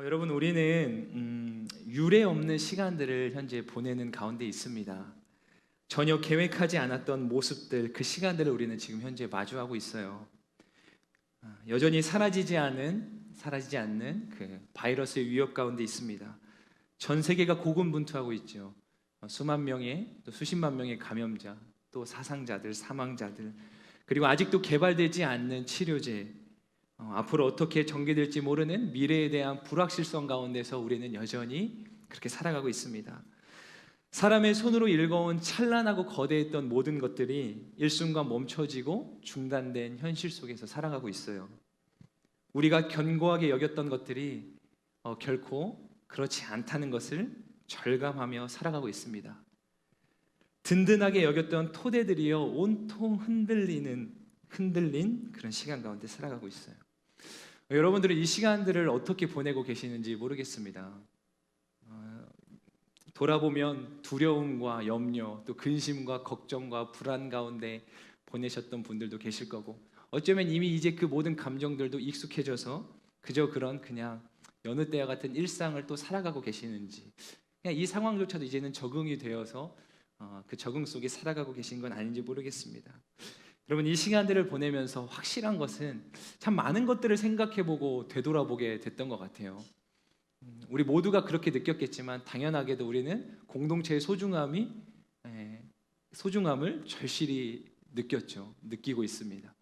여러분, 우리는 유례 없는 시간들을 현재 보내는 가운데 있습니다. 전혀 계획하지 않았던 모습들, 그 시간들을 우리는 지금 현재 마주하고 있어요. 여전히 사라지지 않는 그 바이러스의 위협 가운데 있습니다. 전 세계가 고군분투하고 있죠. 수만 명의 또 수십만 명의 감염자, 또 사상자들, 사망자들, 그리고 아직도 개발되지 않는 치료제, 앞으로 어떻게 전개될지 모르는 미래에 대한 불확실성 가운데서 우리는 여전히 그렇게 살아가고 있습니다. 사람의 손으로 일궈온 찬란하고 거대했던 모든 것들이 일순간 멈춰지고 중단된 현실 속에서 살아가고 있어요. 우리가 견고하게 여겼던 것들이 결코 그렇지 않다는 것을 절감하며 살아가고 있습니다. 든든하게 여겼던 토대들이요 온통 흔들린 그런 시간 가운데 살아가고 있어요. 여러분들은 이 시간들을 어떻게 보내고 계시는지 모르겠습니다. 돌아보면 두려움과 염려, 또 근심과 걱정과 불안 가운데 보내셨던 분들도 계실 거고, 어쩌면 이미 이제 그 모든 감정들도 익숙해져서 그냥 여느 때와 같은 일상을 또 살아가고 계시는지, 그냥 이 상황조차도 이제는 적응이 되어서 그 적응 속에 살아가고 계신 건 아닌지 모르겠습니다. 여러분, 이 시간들을 보내면서 확실한 것은 참 많은 것들을 생각해보고 되돌아보게 됐던 것 같아요. 우리 모두가 그렇게 느꼈겠지만 당연하게도 우리는 공동체의 소중함을 절실히 느끼고 있습니다.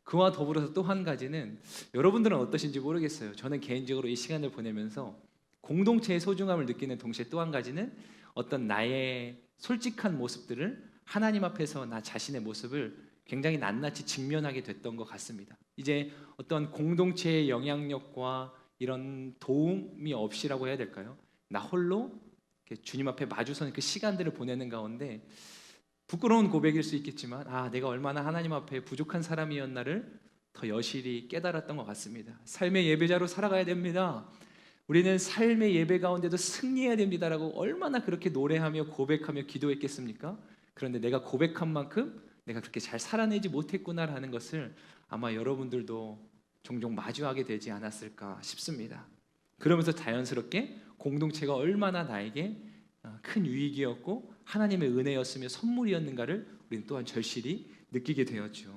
그와 더불어서 또 한 가지는, 여러분들은 어떠신지 모르겠어요. 저는 개인적으로 이 시간을 보내면서 공동체의 소중함을 느끼는 동시에 또 한 가지는 어떤 나의 솔직한 모습들을, 하나님 앞에서 나 자신의 모습을 굉장히 낱낱이 직면하게 됐던 것 같습니다. 이제 어떤 공동체의 영향력과 이런 도움이 없이라고 해야 될까요? 나 홀로 주님 앞에 마주선 그 시간들을 보내는 가운데 부끄러운 고백일 수 있겠지만, 내가 얼마나 하나님 앞에 부족한 사람이었나를 더 여실히 깨달았던 것 같습니다. 삶의 예배자로 살아가야 됩니다. 우리는 삶의 예배 가운데도 승리해야 됩니다라고 얼마나 그렇게 노래하며 고백하며 기도했겠습니까? 그런데 내가 고백한 만큼 내가 그렇게 잘 살아내지 못했구나라는 것을 아마 여러분들도 종종 마주하게 되지 않았을까 싶습니다. 그러면서 자연스럽게 공동체가 얼마나 나에게 큰 유익이었고 하나님의 은혜였으며 선물이었는가를 우리는 또한 절실히 느끼게 되었죠.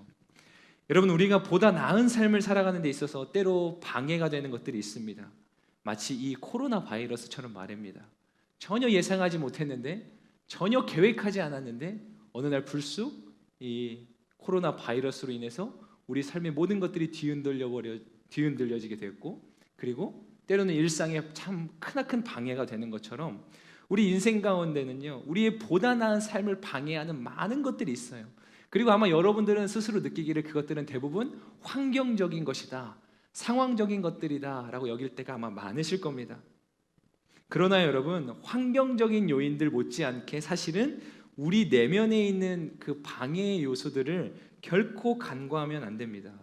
여러분, 우리가 보다 나은 삶을 살아가는 데 있어서 때로 방해가 되는 것들이 있습니다. 마치 이 코로나 바이러스처럼 말입니다. 전혀 예상하지 못했는데, 전혀 계획하지 않았는데 어느 날 불쑥 이 코로나 바이러스로 인해서 우리 삶의 모든 것들이 뒤흔들려지게 됐고, 그리고 때로는 일상에 참 크나큰 방해가 되는 것처럼 우리 인생 가운데는요, 우리의 보다 나은 삶을 방해하는 많은 것들이 있어요. 그리고 아마 여러분들은 스스로 느끼기를 그것들은 대부분 환경적인 것이다, 상황적인 것들이다 라고 여길 때가 아마 많으실 겁니다. 그러나 여러분, 환경적인 요인들 못지않게 사실은 우리 내면에 있는 그 방해의 요소들을 결코 간과하면 안 됩니다.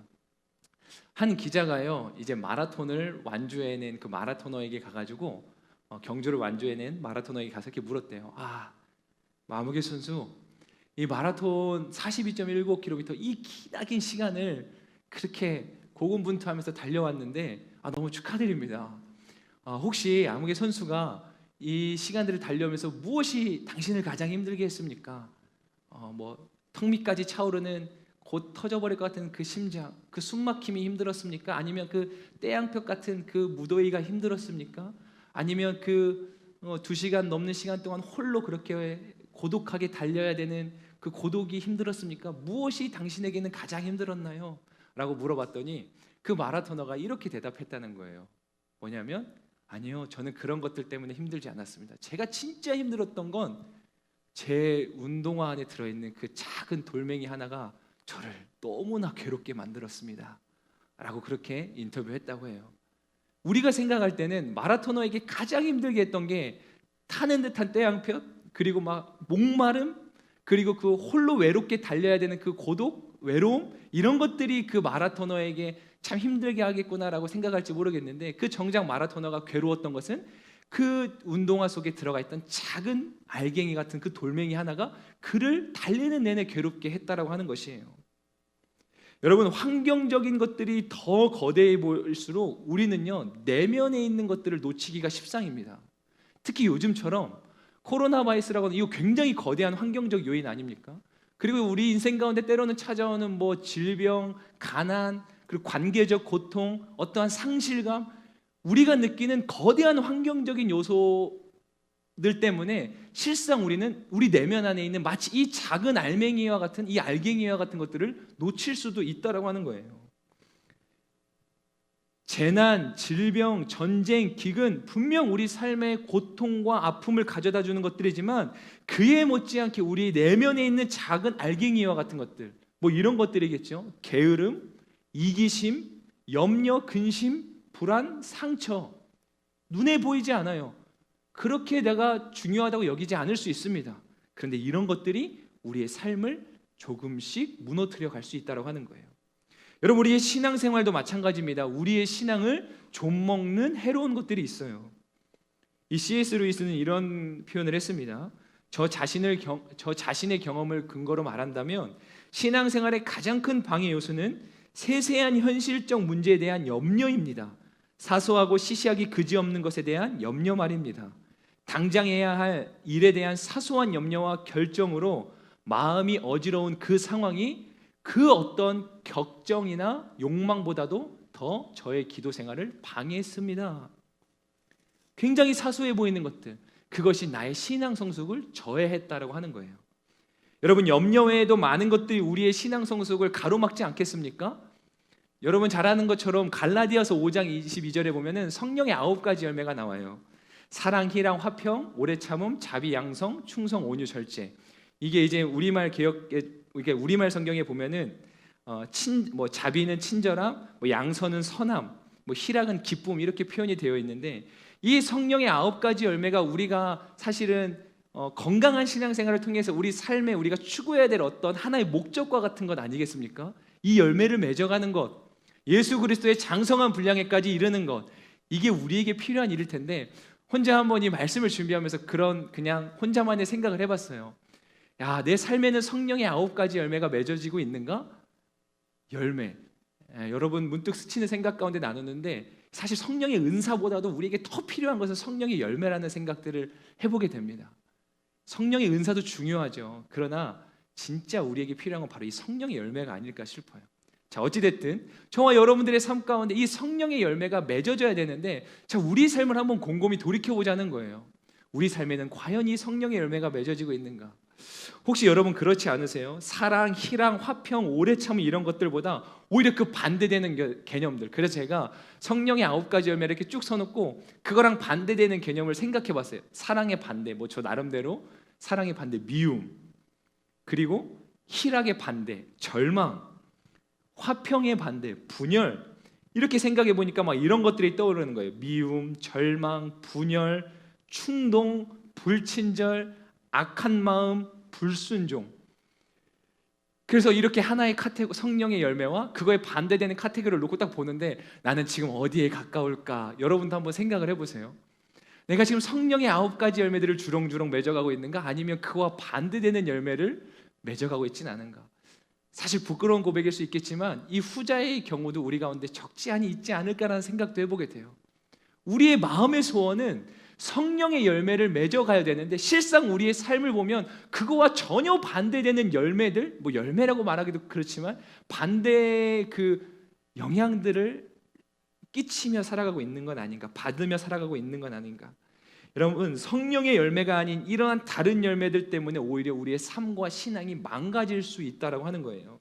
한 기자가요, 이제 마라톤을 완주해낸 그 마라토너에게 가가지고 경주를 완주해낸 마라토너에게 가서 이렇게 물었대요. 마무개 선수, 이 마라톤 42.19km 이 기나긴 시간을 그렇게 고군분투하면서 달려왔는데 너무 축하드립니다. 혹시 아무개 선수가 이 시간들을 달려오면서 무엇이 당신을 가장 힘들게 했습니까? 턱 밑까지 차오르는 곧 터져버릴 것 같은 그 심장, 그 숨막힘이 힘들었습니까? 아니면 그 태양볕 같은 그 무더위가 힘들었습니까? 아니면 그 2시간 넘는 시간 동안 홀로 그렇게 고독하게 달려야 되는 그 고독이 힘들었습니까? 무엇이 당신에게는 가장 힘들었나요? 라고 물어봤더니 그 마라토너가 이렇게 대답했다는 거예요. 뭐냐면, 아니요, 저는 그런 것들 때문에 힘들지 않았습니다. 제가 진짜 힘들었던 건 제 운동화 안에 들어있는 그 작은 돌멩이 하나가 저를 너무나 괴롭게 만들었습니다 라고 그렇게 인터뷰했다고 해요. 우리가 생각할 때는 마라토너에게 가장 힘들게 했던 게 타는 듯한 태양볕, 그리고 막 목마름, 그리고 그 홀로 외롭게 달려야 되는 그 고독, 외로움, 이런 것들이 그 마라토너에게 참 힘들게 하겠구나라고 생각할지 모르겠는데, 그 정작 마라토너가 괴로웠던 것은 그 운동화 속에 들어가 있던 작은 알갱이 같은 그 돌멩이 하나가 그를 달리는 내내 괴롭게 했다라고 하는 것이에요. 여러분, 환경적인 것들이 더 거대해 보일수록 우리는요, 내면에 있는 것들을 놓치기가 십상입니다. 특히 요즘처럼 코로나 바이러스라고 하는 이거 굉장히 거대한 환경적 요인 아닙니까? 그리고 우리 인생 가운데 때로는 찾아오는 뭐 질병, 가난, 그리고 관계적 고통, 어떠한 상실감, 우리가 느끼는 거대한 환경적인 요소들 때문에 실상 우리는 우리 내면 안에 있는 마치 이 작은 알맹이와 같은, 이 알갱이와 같은 것들을 놓칠 수도 있다라고 하는 거예요. 재난, 질병, 전쟁, 기근, 분명 우리 삶의 고통과 아픔을 가져다 주는 것들이지만 그에 못지않게 우리 내면에 있는 작은 알갱이와 같은 것들, 뭐 이런 것들이겠죠. 게으름, 이기심, 염려, 근심, 불안, 상처, 눈에 보이지 않아요. 그렇게 내가 중요하다고 여기지 않을 수 있습니다. 그런데 이런 것들이 우리의 삶을 조금씩 무너뜨려 갈 수 있다고 하는 거예요. 여러분, 우리의 신앙생활도 마찬가지입니다. 우리의 신앙을 좀먹는 해로운 것들이 있어요. 이 C.S. 루이스는 이런 표현을 했습니다. 저 자신의 경험을 근거로 말한다면 신앙생활의 가장 큰 방해 요소는 세세한 현실적 문제에 대한 염려입니다. 사소하고 시시하기 그지없는 것에 대한 염려 말입니다. 당장 해야 할 일에 대한 사소한 염려와 결정으로 마음이 어지러운 그 상황이 그 어떤 격정이나 욕망보다도 더 저의 기도 생활을 방해했습니다. 굉장히 사소해 보이는 것들, 그것이 나의 신앙 성숙을 저해했다라고 하는 거예요. 여러분, 염려 외에도 많은 것들이 우리의 신앙 성숙을 가로막지 않겠습니까? 여러분 잘 아는 것처럼 갈라디아서 5장 22절에 보면은 성령의 9가지 열매가 나와요. 사랑, 희랑, 화평, 오래 참음, 자비, 양성, 충성, 온유, 절제. 이게 이제 우리말 성경에 보면은 자비는 친절함, 양선은 선함, 희락은 기쁨, 이렇게 표현이 되어 있는데, 이 성령의 9가지 열매가 우리가 사실은 건강한 신앙생활을 통해서 우리 삶에 우리가 추구해야 될 어떤 하나의 목적과 같은 것 아니겠습니까? 이 열매를 맺어가는 것, 예수 그리스도의 장성한 분량에까지 이르는 것, 이게 우리에게 필요한 일일 텐데, 혼자 한번 이 말씀을 준비하면서 그냥 혼자만의 생각을 해봤어요. 야, 내 삶에는 성령의 9가지 열매가 맺어지고 있는가? 열매. 여러분 문득 스치는 생각 가운데 나누는데, 사실 성령의 은사보다도 우리에게 더 필요한 것은 성령의 열매라는 생각들을 해보게 됩니다. 성령의 은사도 중요하죠. 그러나 진짜 우리에게 필요한 건 바로 이 성령의 열매가 아닐까 싶어요. 자, 어찌됐든 저와 여러분들의 삶 가운데 이 성령의 열매가 맺어져야 되는데, 자, 우리 삶을 한번 곰곰이 돌이켜보자는 거예요. 우리 삶에는 과연 이 성령의 열매가 맺어지고 있는가? 혹시 여러분 그렇지 않으세요? 사랑, 희랑, 화평, 오래 참음, 이런 것들보다 오히려 그 반대되는 개념들. 그래서 제가 성령의 9가지 열매를 이렇게 쭉 써놓고 그거랑 반대되는 개념을 생각해봤어요. 사랑의 반대, 저 나름대로 사랑의 반대 미움, 그리고 희락의 반대 절망, 화평의 반대 분열, 이렇게 생각해 보니까 막 이런 것들이 떠오르는 거예요. 미움, 절망, 분열, 충동, 불친절, 악한 마음, 불순종. 그래서 이렇게 하나의 성령의 열매와 그거에 반대되는 카테고리를 놓고 딱 보는데, 나는 지금 어디에 가까울까? 여러분도 한번 생각을 해보세요. 내가 지금 성령의 9가지 열매들을 주렁주렁 맺어가고 있는가? 아니면 그와 반대되는 열매를 맺어가고 있진 않은가? 사실 부끄러운 고백일 수 있겠지만 이 후자의 경우도 우리 가운데 적지 않이 있지 않을까라는 생각도 해보게 돼요. 우리의 마음의 소원은 성령의 열매를 맺어가야 되는데, 실상 우리의 삶을 보면 그거와 전혀 반대되는 열매들, 열매라고 말하기도 그렇지만 반대의 그 영향들을 끼치며 살아가고 있는 건 아닌가, 받으며 살아가고 있는 건 아닌가. 여러분, 성령의 열매가 아닌 이러한 다른 열매들 때문에 오히려 우리의 삶과 신앙이 망가질 수 있다라고 하는 거예요.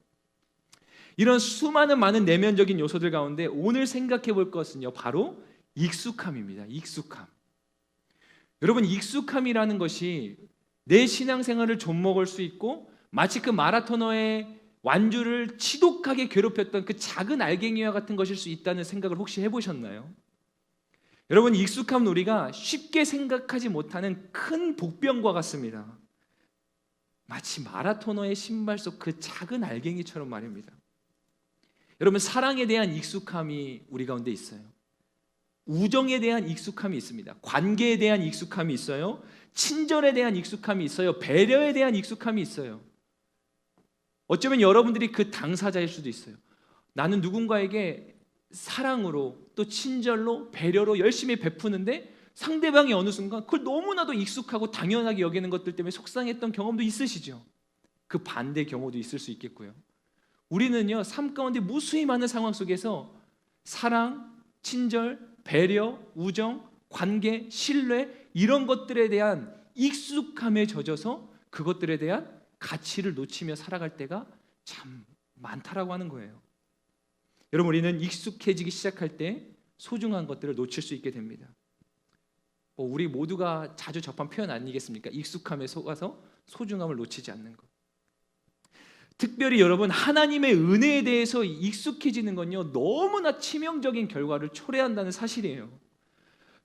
이런 수많은 많은 내면적인 요소들 가운데 오늘 생각해 볼 것은요, 바로 익숙함입니다. 익숙함. 여러분, 익숙함이라는 것이 내 신앙생활을 좀먹을 수 있고, 마치 그 마라토너의 완주를 지독하게 괴롭혔던 그 작은 알갱이와 같은 것일 수 있다는 생각을 혹시 해보셨나요? 여러분, 익숙함은 우리가 쉽게 생각하지 못하는 큰 복병과 같습니다. 마치 마라토너의 신발 속 그 작은 알갱이처럼 말입니다. 여러분, 사랑에 대한 익숙함이 우리 가운데 있어요. 우정에 대한 익숙함이 있습니다. 관계에 대한 익숙함이 있어요. 친절에 대한 익숙함이 있어요. 배려에 대한 익숙함이 있어요. 어쩌면 여러분들이 그 당사자일 수도 있어요. 나는 누군가에게 사랑으로 또 친절로 배려로 열심히 베푸는데 상대방이 어느 순간 그걸 너무나도 익숙하고 당연하게 여기는 것들 때문에 속상했던 경험도 있으시죠. 그 반대 경우도 있을 수 있겠고요. 우리는요, 삶 가운데 무수히 많은 상황 속에서 사랑, 친절, 배려, 우정, 관계, 신뢰 이런 것들에 대한 익숙함에 젖어서 그것들에 대한 가치를 놓치며 살아갈 때가 참 많다라고 하는 거예요. 여러분, 우리는 익숙해지기 시작할 때 소중한 것들을 놓칠 수 있게 됩니다. 우리 모두가 자주 접한 표현 아니겠습니까? 익숙함에 속아서 소중함을 놓치지 않는 것. 특별히 여러분, 하나님의 은혜에 대해서 익숙해지는 건요, 너무나 치명적인 결과를 초래한다는 사실이에요.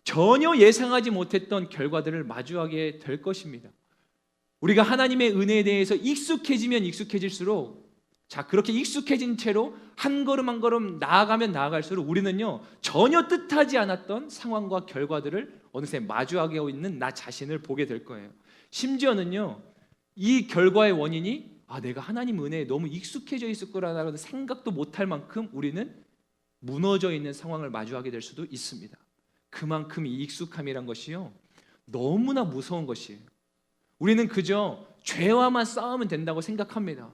전혀 예상하지 못했던 결과들을 마주하게 될 것입니다. 우리가 하나님의 은혜에 대해서 익숙해지면 익숙해질수록, 그렇게 익숙해진 채로 한 걸음 한 걸음 나아가면 나아갈수록 우리는요, 전혀 뜻하지 않았던 상황과 결과들을 어느새 마주하게 있는 나 자신을 보게 될 거예요. 심지어는요, 이 결과의 원인이 내가 하나님 은혜에 너무 익숙해져 있을 거라는 생각도 못할 만큼 우리는 무너져 있는 상황을 마주하게 될 수도 있습니다. 그만큼 이 익숙함이란 것이요, 너무나 무서운 것이에요. 우리는 그저 죄와만 싸우면 된다고 생각합니다.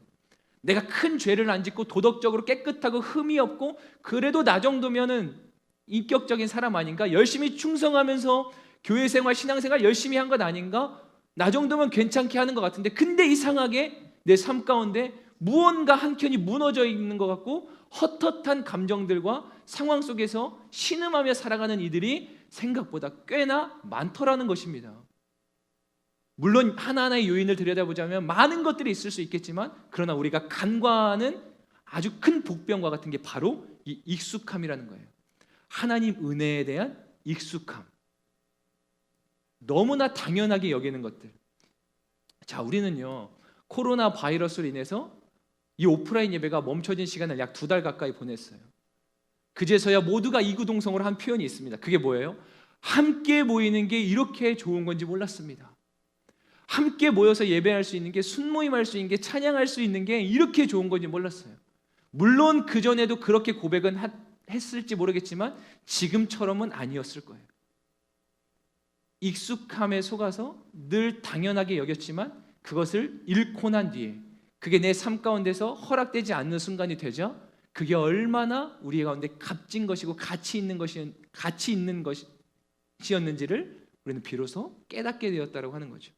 내가 큰 죄를 안 짓고 도덕적으로 깨끗하고 흠이 없고 그래도 나 정도면은 인격적인 사람 아닌가? 열심히 충성하면서 교회 생활, 신앙 생활 열심히 한 것 아닌가? 나 정도면 괜찮게 하는 것 같은데, 근데 이상하게 내 삶 가운데 무언가 한켠이 무너져 있는 것 같고 헛헛한 감정들과 상황 속에서 신음하며 살아가는 이들이 생각보다 꽤나 많더라는 것입니다. 물론 하나하나의 요인을 들여다보자면 많은 것들이 있을 수 있겠지만, 그러나 우리가 간과하는 아주 큰 복병과 같은 게 바로 이 익숙함이라는 거예요. 하나님 은혜에 대한 익숙함, 너무나 당연하게 여기는 것들. 우리는요, 코로나 바이러스로 인해서 이 오프라인 예배가 멈춰진 시간을 약 2달 가까이 보냈어요. 그제서야 모두가 이구동성으로 한 표현이 있습니다. 그게 뭐예요? 함께 모이는 게 이렇게 좋은 건지 몰랐습니다. 함께 모여서 예배할 수 있는 게, 순모임할 수 있는 게, 찬양할 수 있는 게 이렇게 좋은 건지 몰랐어요. 물론 그전에도 그렇게 고백은 했을지 모르겠지만 지금처럼은 아니었을 거예요. 익숙함에 속아서 늘 당연하게 여겼지만 그것을 잃고 난 뒤에, 그게 내 삶 가운데서 허락되지 않는 순간이 되자 그게 얼마나 우리 가운데 값진 것이고 가치 있는 것이었는지를 우리는 비로소 깨닫게 되었다고 하는 거죠.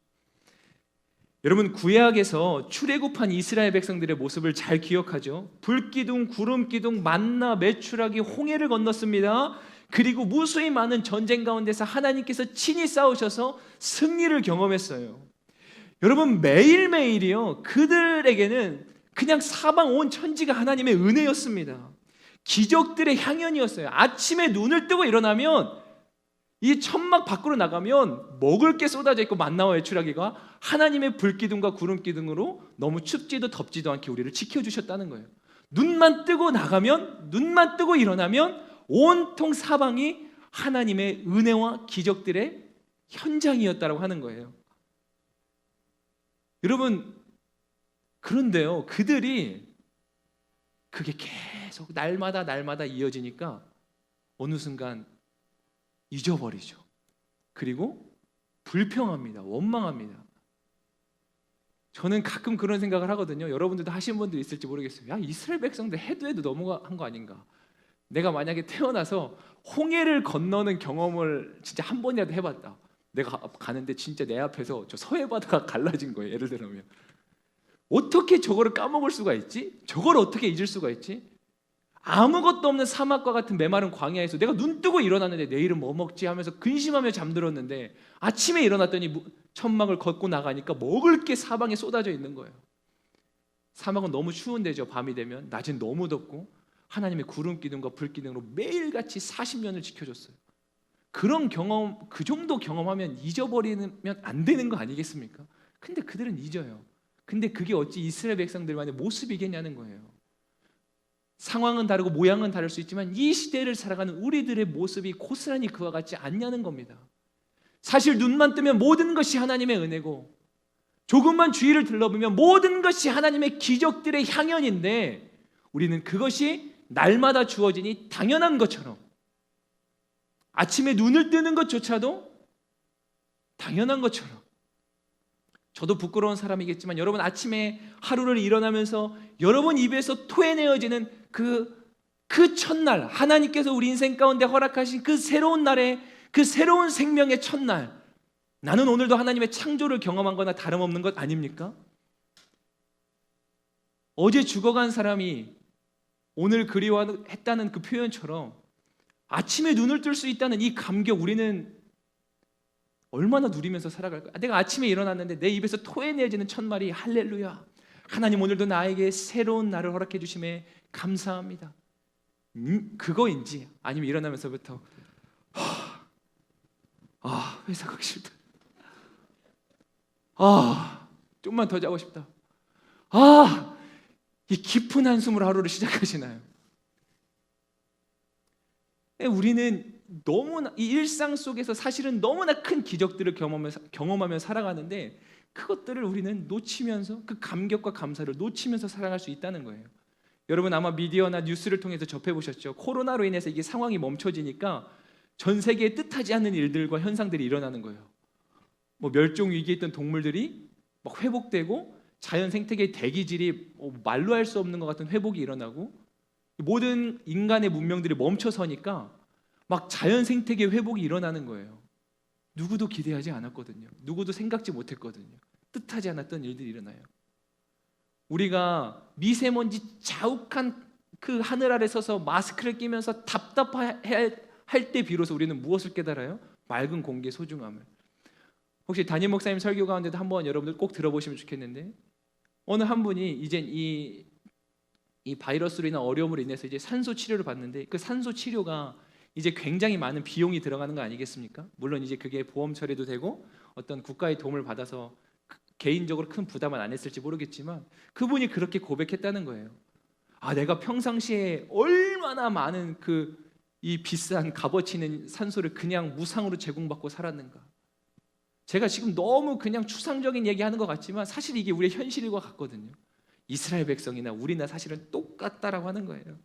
여러분, 구약에서 출애굽한 이스라엘 백성들의 모습을 잘 기억하죠. 불기둥, 구름기둥, 만나, 메추라기, 홍해를 건넜습니다. 그리고 무수히 많은 전쟁 가운데서 하나님께서 친히 싸우셔서 승리를 경험했어요. 여러분, 매일매일이요, 그들에게는 그냥 사방 온 천지가 하나님의 은혜였습니다. 기적들의 향연이었어요. 아침에 눈을 뜨고 일어나면 이 천막 밖으로 나가면 먹을 게 쏟아져 있고, 만나와 메추라기가 하나님의 불기둥과 구름기둥으로 너무 춥지도 덥지도 않게 우리를 지켜주셨다는 거예요. 눈만 뜨고 나가면, 눈만 뜨고 일어나면 온통 사방이 하나님의 은혜와 기적들의 현장이었다고 하는 거예요. 여러분, 그런데요, 그들이 그게 계속 날마다 이어지니까 어느 순간 잊어버리죠. 그리고 불평합니다. 원망합니다. 저는 가끔 그런 생각을 하거든요. 여러분들도 하신 분들 있을지 모르겠어요. 이스라엘 백성들 해도 너무한 거 아닌가? 내가 만약에 태어나서 홍해를 건너는 경험을 진짜 한 번이라도 해봤다. 내가 가는데 진짜 내 앞에서 저 서해 바다가 갈라진 거예요. 예를 들면 어떻게 저거를 까먹을 수가 있지? 저걸 어떻게 잊을 수가 있지? 아무것도 없는 사막과 같은 메마른 광야에서 내가 눈 뜨고 일어났는데 내일은 뭐 먹지 하면서 근심하며 잠들었는데, 아침에 일어났더니 천막을 걷고 나가니까 먹을 게 사방에 쏟아져 있는 거예요. 사막은 너무 추운 데죠. 밤이 되면 낮은 너무 덥고 하나님의 구름 기둥과 불 기둥으로 매일같이 40년을 지켜줬어요. 그런 경험, 그 정도 경험하면 잊어버리면 안 되는 거 아니겠습니까? 근데 그들은 잊어요. 근데 그게 어찌 이스라엘 백성들만의 모습이겠냐는 거예요. 상황은 다르고 모양은 다를 수 있지만 이 시대를 살아가는 우리들의 모습이 고스란히 그와 같지 않냐는 겁니다. 사실 눈만 뜨면 모든 것이 하나님의 은혜고, 조금만 주위를 둘러보면 모든 것이 하나님의 기적들의 향연인데, 우리는 그것이 날마다 주어지니 당연한 것처럼, 아침에 눈을 뜨는 것조차도 당연한 것처럼. 저도 부끄러운 사람이겠지만 여러분, 아침에 하루를 일어나면서 여러분 입에서 토해내어지는 그 첫날, 하나님께서 우리 인생 가운데 허락하신 그 새로운 날의, 그 새로운 생명의 첫날, 나는 오늘도 하나님의 창조를 경험한 거나 다름없는 것 아닙니까? 어제 죽어간 사람이 오늘 그리워했다는 그 표현처럼 아침에 눈을 뜰 수 있다는 이 감격, 우리는 얼마나 누리면서 살아갈까? 내가 아침에 일어났는데 내 입에서 토해내지는 첫말이 할렐루야, 하나님 오늘도 나에게 새로운 날을 허락해 주심에 감사합니다. 그거인지, 아니면 일어나면서부터 회사 가기 싫다, 좀만 더 자고 싶다, 이 깊은 한숨으로 하루를 시작하시나요? 우리는 너무나 이 일상 속에서 사실은 너무나 큰 기적들을 경험하며 살아가는데, 그것들을 우리는 놓치면서, 그 감격과 감사를 놓치면서 살아갈 수 있다는 거예요. 여러분 아마 미디어나 뉴스를 통해서 접해보셨죠? 코로나로 인해서 이게 상황이 멈춰지니까 전 세계에 뜻하지 않는 일들과 현상들이 일어나는 거예요. 뭐 멸종 위기에 있던 동물들이 막 회복되고, 자연 생태계의 대기질이 말로 할 수 없는 것 같은 회복이 일어나고, 모든 인간의 문명들이 멈춰서니까 막 자연 생태계 회복이 일어나는 거예요. 누구도 기대하지 않았거든요. 누구도 생각지 못했거든요. 뜻하지 않았던 일들이 일어나요. 우리가 미세먼지 자욱한 그 하늘 아래 서서 마스크를 끼면서 답답할 때 비로소 우리는 무엇을 깨달아요? 맑은 공기의 소중함을. 혹시 담임 목사님 설교 가운데도 한번 여러분들 꼭 들어보시면 좋겠는데, 어느 한 분이 이제 이 바이러스로 인한 어려움으로 인해서 이제 산소 치료를 받는데, 그 산소 치료가 이제 굉장히 많은 비용이 들어가는 거 아니겠습니까? 물론 이제 그게 보험 처리도 되고 어떤 국가의 도움을 받아서 개인적으로 큰 부담은 안 했을지 모르겠지만, 그분이 그렇게 고백했다는 거예요. 내가 평상시에 얼마나 많은 이 비싼 값어치 있는 산소를 그냥 무상으로 제공받고 살았는가. 제가 지금 너무 그냥 추상적인 얘기하는 것 같지만 사실 이게 우리의 현실과 같거든요. 이스라엘 백성이나 우리나 사실은 똑같다라고 하는 거예요.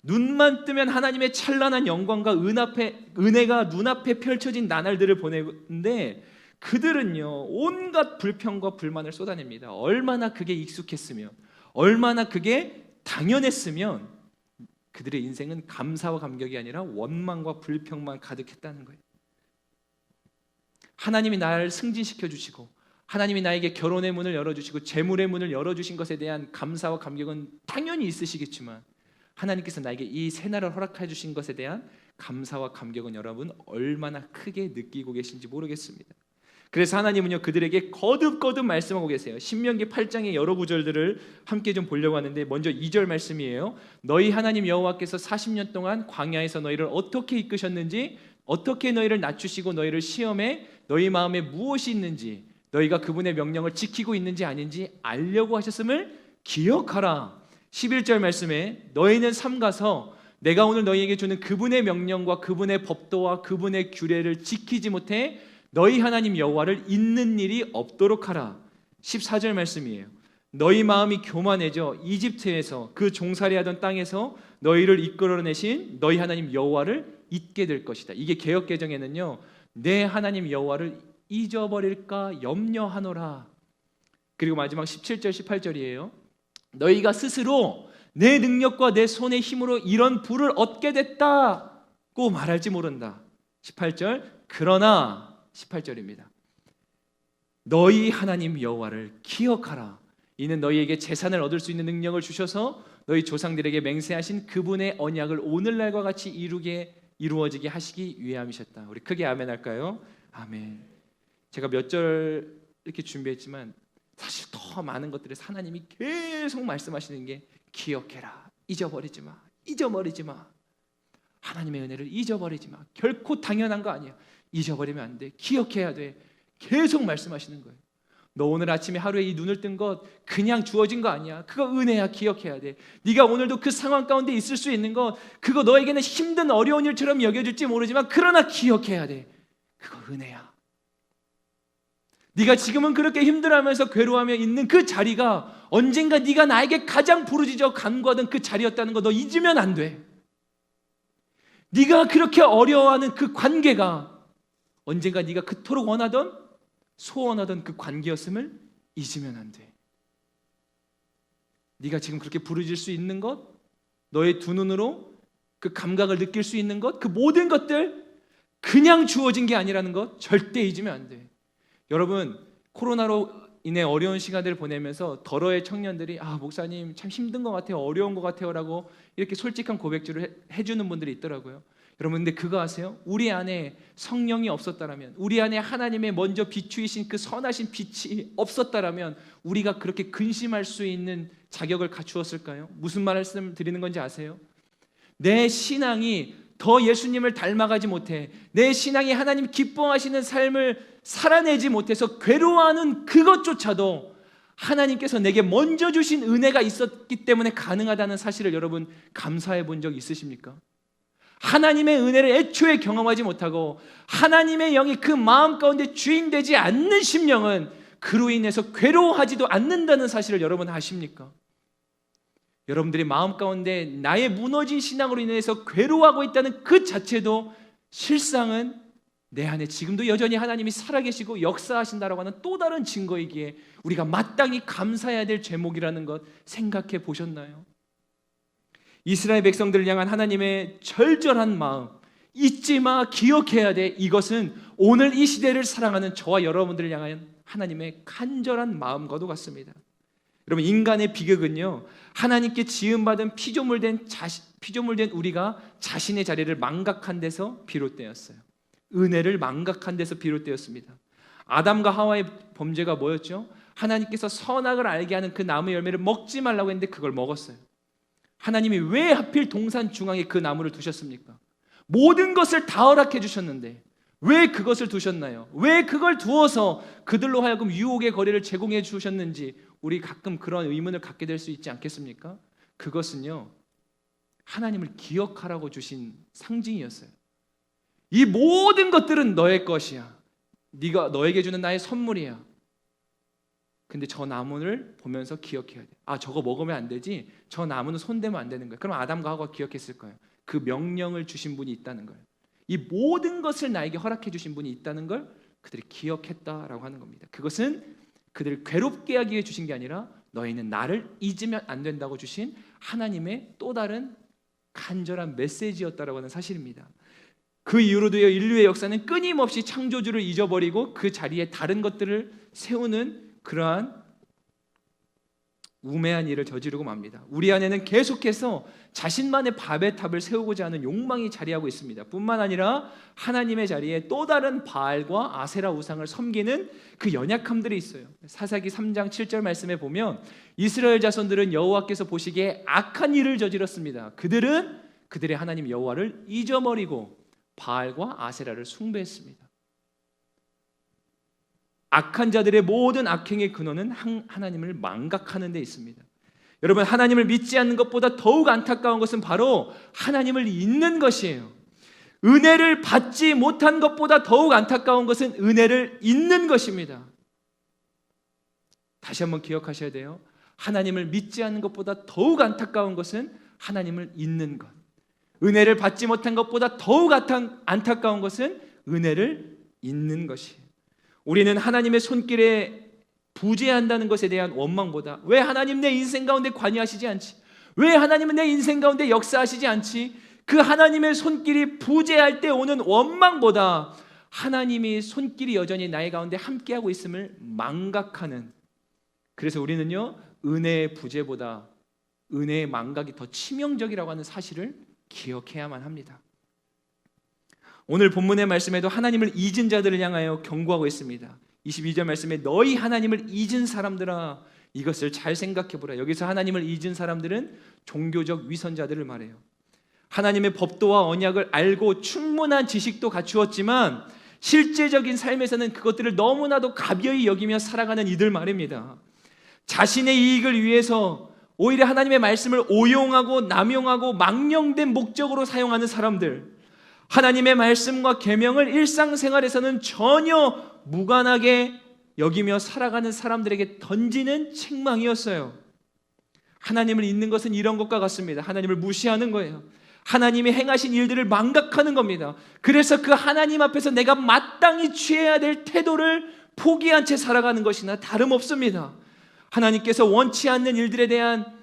눈만 뜨면 하나님의 찬란한 영광과 은혜가 눈앞에 펼쳐진 나날들을 보내는데, 그들은요 온갖 불평과 불만을 쏟아냅니다. 얼마나 그게 익숙했으면, 얼마나 그게 당연했으면 그들의 인생은 감사와 감격이 아니라 원망과 불평만 가득했다는 거예요. 하나님이 나를 승진시켜 주시고, 하나님이 나에게 결혼의 문을 열어주시고 재물의 문을 열어주신 것에 대한 감사와 감격은 당연히 있으시겠지만, 하나님께서 나에게 이 새날을 허락해 주신 것에 대한 감사와 감격은 여러분 얼마나 크게 느끼고 계신지 모르겠습니다. 그래서 하나님은요 그들에게 거듭거듭 말씀하고 계세요. 신명기 8장의 여러 구절들을 함께 좀 보려고 하는데, 먼저 2절 말씀이에요. 너희 하나님 여호와께서 40년 동안 광야에서 너희를 어떻게 이끄셨는지, 어떻게 너희를 낮추시고 너희를 시험해 너희 마음에 무엇이 있는지, 너희가 그분의 명령을 지키고 있는지 아닌지 알려고 하셨음을 기억하라. 11절 말씀에 너희는 삼가서 내가 오늘 너희에게 주는 그분의 명령과 그분의 법도와 그분의 규례를 지키지 못해 너희 하나님 여호와를 잊는 일이 없도록 하라. 14절 말씀이에요. 너희 마음이 교만해져 이집트에서 그 종살이하던 땅에서 너희를 이끌어내신 너희 하나님 여호와를 잊게 될 것이다. 이게 개역 개정에는요 내 하나님 여호와를 잊어버릴까 염려하노라. 그리고 마지막 17절 18절이에요. 너희가 스스로 내 능력과 내 손의 힘으로 이런 부를 얻게 됐다고 말할지 모른다. 18절 그러나 18절입니다. 너희 하나님 여호와를 기억하라. 이는 너희에게 재산을 얻을 수 있는 능력을 주셔서 너희 조상들에게 맹세하신 그분의 언약을 오늘날과 같이 이루어지게 하시기 위함이셨다. 우리 크게 아멘 할까요? 아멘. 제가 몇 절 이렇게 준비했지만 사실 더 많은 것들에서 하나님이 계속 말씀하시는 게 기억해라. 잊어버리지 마. 잊어버리지 마. 하나님의 은혜를 잊어버리지 마. 결코 당연한 거 아니야. 잊어버리면 안 돼. 기억해야 돼. 계속 말씀하시는 거예요. 너 오늘 아침에 하루에 이 눈을 뜬 것 그냥 주어진 거 아니야. 그거 은혜야. 기억해야 돼. 네가 오늘도 그 상황 가운데 있을 수 있는 것, 그거 너에게는 힘든 어려운 일처럼 여겨질지 모르지만 그러나 기억해야 돼. 그거 은혜야. 네가 지금은 그렇게 힘들어하면서 괴로워하며 있는 그 자리가 언젠가 네가 나에게 가장 부르짖어 간구하던 그 자리였다는 거 너 잊으면 안 돼. 네가 그렇게 어려워하는 그 관계가 언젠가 네가 그토록 원하던 소원하던 그 관계였음을 잊으면 안 돼. 네가 지금 그렇게 부르짖을 수 있는 것, 너의 두 눈으로 그 감각을 느낄 수 있는 것, 그 모든 것들 그냥 주어진 게 아니라는 것 절대 잊으면 안 돼. 여러분, 코로나로 인해 어려운 시간들을 보내면서 더러의 청년들이 목사님 참 힘든 것 같아요, 어려운 것 같아요 라고 이렇게 솔직한 고백들을 해주는 분들이 있더라고요. 여러분, 근데 그거 아세요? 우리 안에 성령이 없었다라면, 우리 안에 하나님의 먼저 비추이신 그 선하신 빛이 없었다라면 우리가 그렇게 근심할 수 있는 자격을 갖추었을까요? 무슨 말씀 드리는 건지 아세요? 내 신앙이 더 예수님을 닮아가지 못해, 내 신앙이 하나님 기뻐하시는 삶을 살아내지 못해서 괴로워하는 그것조차도 하나님께서 내게 먼저 주신 은혜가 있었기 때문에 가능하다는 사실을 여러분 감사해 본 적 있으십니까? 하나님의 은혜를 애초에 경험하지 못하고 하나님의 영이 그 마음 가운데 주인 되지 않는 심령은 그로 인해서 괴로워하지도 않는다는 사실을 여러분 아십니까? 여러분들이 마음 가운데 나의 무너진 신앙으로 인해서 괴로워하고 있다는 그 자체도 실상은 내 안에 지금도 여전히 하나님이 살아계시고 역사하신다라고 하는 또 다른 증거이기에 우리가 마땅히 감사해야 될 제목이라는 것 생각해 보셨나요? 이스라엘 백성들을 향한 하나님의 절절한 마음 잊지 마, 기억해야 돼. 이것은 오늘 이 시대를 사랑하는 저와 여러분들을 향한 하나님의 간절한 마음과도 같습니다. 여러분, 인간의 비극은요, 하나님께 지음받은 피조물된 우리가 자신의 자리를 망각한 데서 비롯되었어요. 은혜를 망각한 데서 비롯되었습니다. 아담과 하와의 범죄가 뭐였죠? 하나님께서 선악을 알게 하는 그 나무 열매를 먹지 말라고 했는데 그걸 먹었어요. 하나님이 왜 하필 동산 중앙에 그 나무를 두셨습니까? 모든 것을 다 허락해 주셨는데 왜 그것을 두셨나요? 왜 그걸 두어서 그들로 하여금 유혹의 거리를 제공해 주셨는지 우리 가끔 그런 의문을 갖게 될 수 있지 않겠습니까? 그것은요, 하나님을 기억하라고 주신 상징이었어요. 이 모든 것들은 너의 것이야. 네가 너에게 주는 나의 선물이야. 근데 저 나무를 보면서 기억해야 돼. 저거 먹으면 안 되지. 저 나무는 손대면 안 되는 거야. 그럼 아담과 하와가 기억했을 거예요. 그 명령을 주신 분이 있다는 걸. 이 모든 것을 나에게 허락해 주신 분이 있다는 걸 그들이 기억했다라고 하는 겁니다. 그것은 그들을 괴롭게 하기 위해 주신 게 아니라 너희는 나를 잊으면 안 된다고 주신 하나님의 또 다른 간절한 메시지였다라고 하는 사실입니다. 그 이후로도요, 인류의 역사는 끊임없이 창조주를 잊어버리고 그 자리에 다른 것들을 세우는 그러한 우매한 일을 저지르고 맙니다. 우리 안에는 계속해서 자신만의 바벨 탑을 세우고자 하는 욕망이 자리하고 있습니다. 뿐만 아니라 하나님의 자리에 또 다른 바알과 아세라 우상을 섬기는 그 연약함들이 있어요. 사사기 3장 7절 말씀에 보면 이스라엘 자손들은 여호와께서 보시기에 악한 일을 저질렀습니다. 그들은 그들의 하나님 여호와를 잊어버리고 바알과 아세라를 숭배했습니다. 악한 자들의 모든 악행의 근원은 하나님을 망각하는 데 있습니다. 여러분, 하나님을 믿지 않는 것보다 더욱 안타까운 것은 바로 하나님을 잊는 것이에요. 은혜를 받지 못한 것보다 더욱 안타까운 것은 은혜를 잊는 것입니다. 다시 한번 기억하셔야 돼요. 하나님을 믿지 않는 것보다 더욱 안타까운 것은 하나님을 잊는 것. 은혜를 받지 못한 것보다 더욱 안타까운 것은 은혜를 잊는 것이에요. 우리는 하나님의 손길에 부재한다는 것에 대한 원망보다 왜 하나님 내 인생 가운데 관여하시지 않지? 왜 하나님은 내 인생 가운데 역사하시지 않지? 그 하나님의 손길이 부재할 때 오는 원망보다 하나님이 손길이 여전히 나의 가운데 함께하고 있음을 망각하는, 그래서 우리는요, 은혜의 부재보다 은혜의 망각이 더 치명적이라고 하는 사실을 기억해야만 합니다. 오늘 본문의 말씀에도 하나님을 잊은 자들을 향하여 경고하고 있습니다. 22절 말씀에 너희 하나님을 잊은 사람들아, 이것을 잘 생각해보라. 여기서 하나님을 잊은 사람들은 종교적 위선자들을 말해요. 하나님의 법도와 언약을 알고 충분한 지식도 갖추었지만 실제적인 삶에서는 그것들을 너무나도 가벼이 여기며 살아가는 이들 말입니다. 자신의 이익을 위해서 오히려 하나님의 말씀을 오용하고 남용하고 망령된 목적으로 사용하는 사람들, 하나님의 말씀과 계명을 일상생활에서는 전혀 무관하게 여기며 살아가는 사람들에게 던지는 책망이었어요. 하나님을 잊는 것은 이런 것과 같습니다. 하나님을 무시하는 거예요. 하나님이 행하신 일들을 망각하는 겁니다. 그래서 그 하나님 앞에서 내가 마땅히 취해야 될 태도를 포기한 채 살아가는 것이나 다름없습니다. 하나님께서 원치 않는 일들에 대한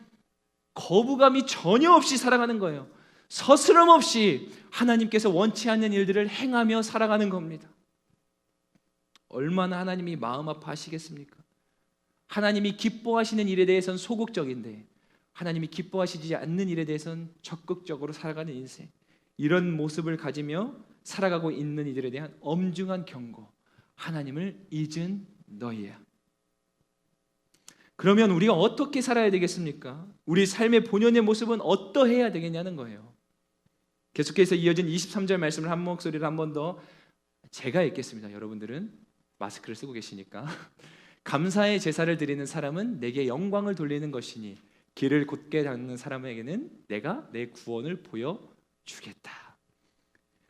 거부감이 전혀 없이 살아가는 거예요. 서스럼 없이 하나님께서 원치 않는 일들을 행하며 살아가는 겁니다. 얼마나 하나님이 마음 아파하시겠습니까? 하나님이 기뻐하시는 일에 대해서는 소극적인데 하나님이 기뻐하시지 않는 일에 대해서는 적극적으로 살아가는 인생, 이런 모습을 가지며 살아가고 있는 이들에 대한 엄중한 경고, 하나님을 잊은 너희야. 그러면 우리가 어떻게 살아야 되겠습니까? 우리 삶의 본연의 모습은 어떠해야 되겠냐는 거예요. 계속해서 이어진 23절 말씀을 한 목소리로 한 번 더 제가 읽겠습니다. 여러분들은 마스크를 쓰고 계시니까. 감사의 제사를 드리는 사람은 내게 영광을 돌리는 것이니 길을 곧게 닦는 사람에게는 내가 내 구원을 보여주겠다.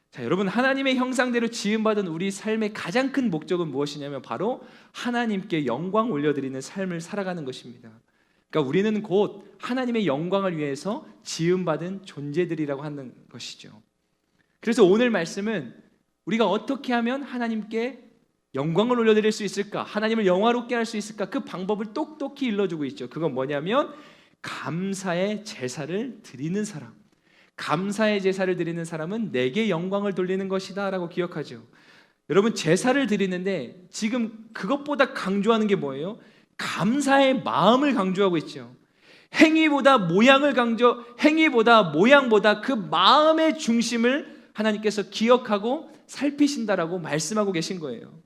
자, 여러분, 하나님의 형상대로 지음받은 우리 삶의 가장 큰 목적은 무엇이냐면 바로 하나님께 영광 올려드리는 삶을 살아가는 것입니다. 그러니까 우리는 곧 하나님의 영광을 위해서 지음받은 존재들이라고 하는 것이죠. 그래서 오늘 말씀은 우리가 어떻게 하면 하나님께 영광을 올려드릴 수 있을까? 하나님을 영화롭게 할 수 있을까? 그 방법을 똑똑히 일러주고 있죠. 그건 뭐냐면 감사의 제사를 드리는 사람, 감사의 제사를 드리는 사람은 내게 영광을 돌리는 것이다 라고 기억하죠. 여러분, 제사를 드리는데 지금 그것보다 강조하는 게 뭐예요? 감사의 마음을 강조하고 있죠. 행위보다 모양보다 그 마음의 중심을 하나님께서 기억하고 살피신다라고 말씀하고 계신 거예요.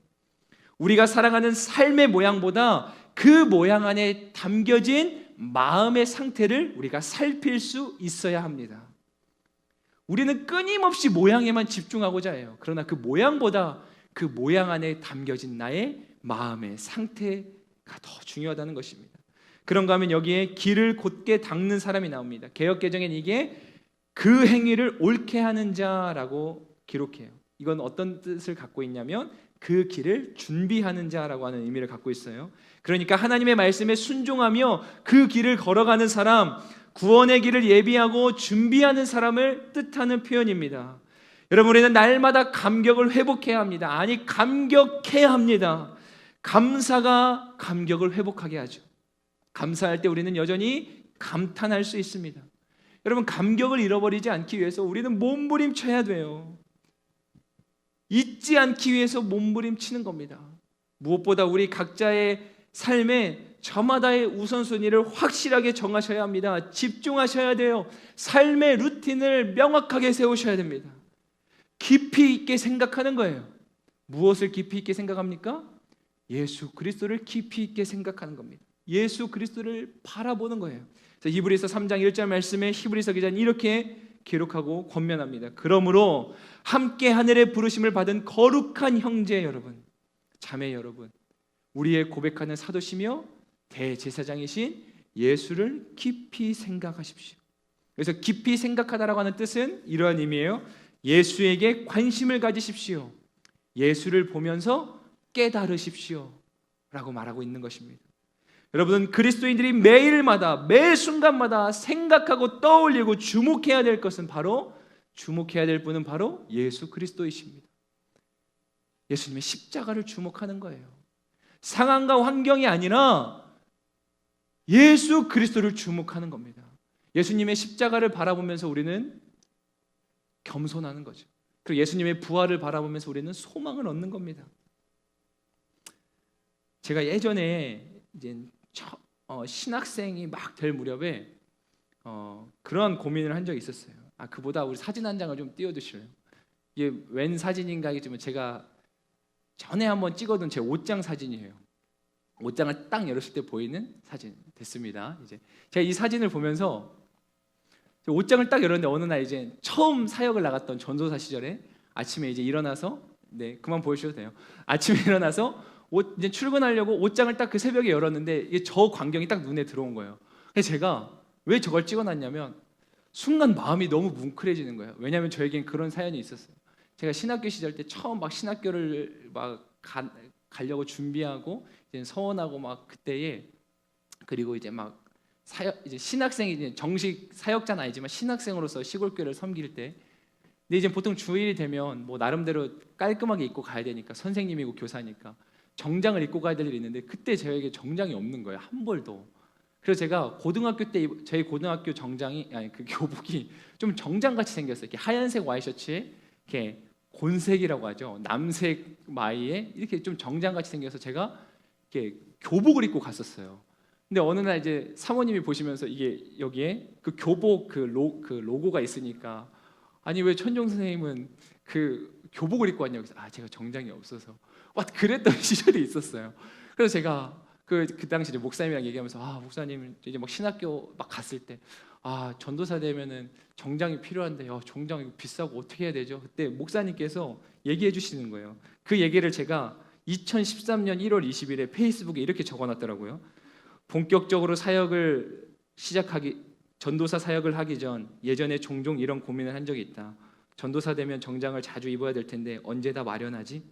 우리가 살아가는 삶의 모양보다 그 모양 안에 담겨진 마음의 상태를 우리가 살필 수 있어야 합니다. 우리는 끊임없이 모양에만 집중하고자 해요. 그러나 그 모양보다 그 모양 안에 담겨진 나의 마음의 상태가 더 중요하다는 것입니다. 그런가 하면 여기에 길을 곧게 닦는 사람이 나옵니다. 개역개정엔 이게 그 행위를 옳게 하는 자라고 기록해요. 이건 어떤 뜻을 갖고 있냐면 그 길을 준비하는 자라고 하는 의미를 갖고 있어요. 그러니까 하나님의 말씀에 순종하며 그 길을 걸어가는 사람, 구원의 길을 예비하고 준비하는 사람을 뜻하는 표현입니다. 여러분, 우리는 날마다 감격을 회복해야 합니다. 아니, 감격해야 합니다. 감사가 감격을 회복하게 하죠. 감사할 때 우리는 여전히 감탄할 수 있습니다. 여러분, 감격을 잃어버리지 않기 위해서 우리는 몸부림쳐야 돼요. 잊지 않기 위해서 몸부림치는 겁니다. 무엇보다 우리 각자의 삶에 저마다의 우선순위를 확실하게 정하셔야 합니다. 집중하셔야 돼요. 삶의 루틴을 명확하게 세우셔야 됩니다. 깊이 있게 생각하는 거예요. 무엇을 깊이 있게 생각합니까? 예수 그리스도를 깊이 있게 생각하는 겁니다. 예수 그리스도를 바라보는 거예요. 히브리서 3장 1절 말씀에 히브리서 기자는 이렇게 기록하고 권면합니다. 그러므로 함께 하늘의 부르심을 받은 거룩한 형제 여러분, 자매 여러분, 우리의 고백하는 사도시며 대제사장이신 예수를 깊이 생각하십시오. 그래서 깊이 생각하다라고 하는 뜻은 이러한 의미예요. 예수에게 관심을 가지십시오. 예수를 보면서 깨달으십시오 라고 말하고 있는 것입니다. 여러분, 그리스도인들이 매일마다 매 순간마다 생각하고 떠올리고 주목해야 될 것은 주목해야 될 분은 바로 예수 그리스도이십니다. 예수님의 십자가를 주목하는 거예요. 상황과 환경이 아니라 예수 그리스도를 주목하는 겁니다. 예수님의 십자가를 바라보면서 우리는 겸손하는 거죠. 그리고 예수님의 부활을 바라보면서 우리는 소망을 얻는 겁니다. 제가 예전에 이제 신학생이 막 될 무렵에 그러한 고민을 한 적이 있었어요. 그보다 우리 사진 한 장을 좀 띄워주실래요? 이게 웬 사진인가 하겠지만 제가 전에 한번 찍어둔 제 옷장 사진이에요. 옷장을 딱 열었을 때 보이는 사진 됐습니다. 이제 제가 이 사진을 보면서 옷장을 딱 열었는데 어느 날 이제 처음 사역을 나갔던 전도사 시절에 아침에 이제 일어나서 그만 보여주셔도 돼요. 아침에 일어나서 이제 출근하려고 옷장을 딱 그 새벽에 열었는데 이게 저 광경이 딱 눈에 들어온 거예요. 그래서 제가 왜 저걸 찍어놨냐면 순간 마음이 너무 뭉클해지는 거예요. 왜냐하면 저에겐 그런 사연이 있었어요. 제가 신학교 시절 때 처음 막 신학교를 막 가려고 준비하고 이제 서원하고 막 그때에 그리고 이제 막 이제 신학생이 이제 정식 사역자는 아니지만 신학생으로서 시골교회를 섬길 때 근데 이제 보통 주일이 되면 뭐 나름대로 깔끔하게 입고 가야 되니까 선생님이고 교사니까 정장을 입고 가야 될 일이 있는데 그때 저에게 정장이 없는 거예요. 한 벌도. 그래서 제가 고등학교 때 저희 고등학교 정장이 아니 그 교복이 좀 정장같이 생겼어요. 이렇게 하얀색 와이셔츠에 이렇게 곤색이라고 하죠. 남색 마이에 이렇게 좀 정장같이 생겨서 제가 이렇게 교복을 입고 갔었어요. 근데 어느 날 이제 사모님이 보시면서 이게 여기에 그 교복 그 로고가 있으니까 아니 왜 천종 선생님은 그 교복을 입고 왔냐고 해서 제가 정장이 없어서 와 그랬던 시절이 있었어요. 그래서 제가 그 당시 이제 목사님이랑 얘기하면서 목사님 이제 막 신학교 막 갔을 때 전도사 되면은 정장이 필요한데 정장 이거 비싸고 어떻게 해야 되죠? 그때 목사님께서 얘기해 주시는 거예요. 그 얘기를 제가 2013년 1월 20일에 페이스북에 이렇게 적어놨더라고요. 본격적으로 전도사 사역을 하기 전 예전에 종종 이런 고민을 한 적이 있다. 전도사 되면 정장을 자주 입어야 될 텐데 언제 다 마련하지?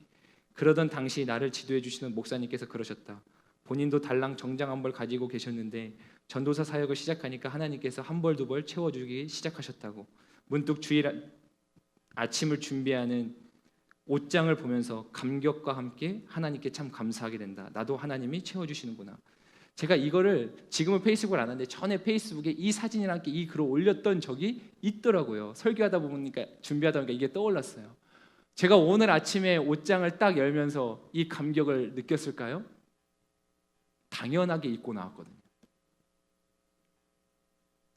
그러던 당시 나를 지도해 주시는 목사님께서 그러셨다. 본인도 달랑 정장 한 벌 가지고 계셨는데 전도사 사역을 시작하니까 하나님께서 한 벌 두 벌 채워주기 시작하셨다고. 문득 주일 아침을 준비하는 옷장을 보면서 감격과 함께 하나님께 참 감사하게 된다. 나도 하나님이 채워주시는구나. 제가 이거를 지금은 페이스북을 안 하는데 전에 페이스북에 이 사진이랑 함께 이 글을 올렸던 적이 있더라고요. 설교하다 보니까 준비하다 보니까 이게 떠올랐어요. 제가 오늘 아침에 옷장을 딱 열면서 이 감격을 느꼈을까요? 당연하게 입고 나왔거든요.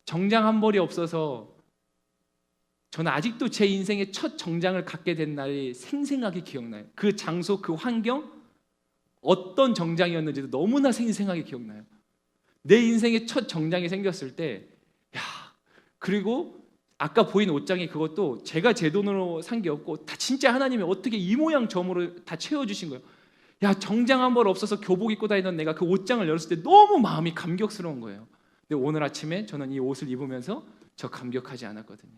정장 한 벌이 없어서 저는 아직도 제 인생의 첫 정장을 갖게 된 날이 생생하게 기억나요. 그 장소, 그 환경, 어떤 정장이었는지도 너무나 생생하게 기억나요. 내 인생의 첫 정장이 생겼을 때 그리고 아까 보인 옷장이 그것도 제가 제 돈으로 산 게 없고 다 진짜 하나님이 어떻게 이 모양 저모로 다 채워주신 거예요. 정장 한 벌 없어서 교복 입고 다니던 내가 그 옷장을 열었을 때 너무 마음이 감격스러운 거예요. 근데 오늘 아침에 저는 이 옷을 입으면서 저 감격하지 않았거든요.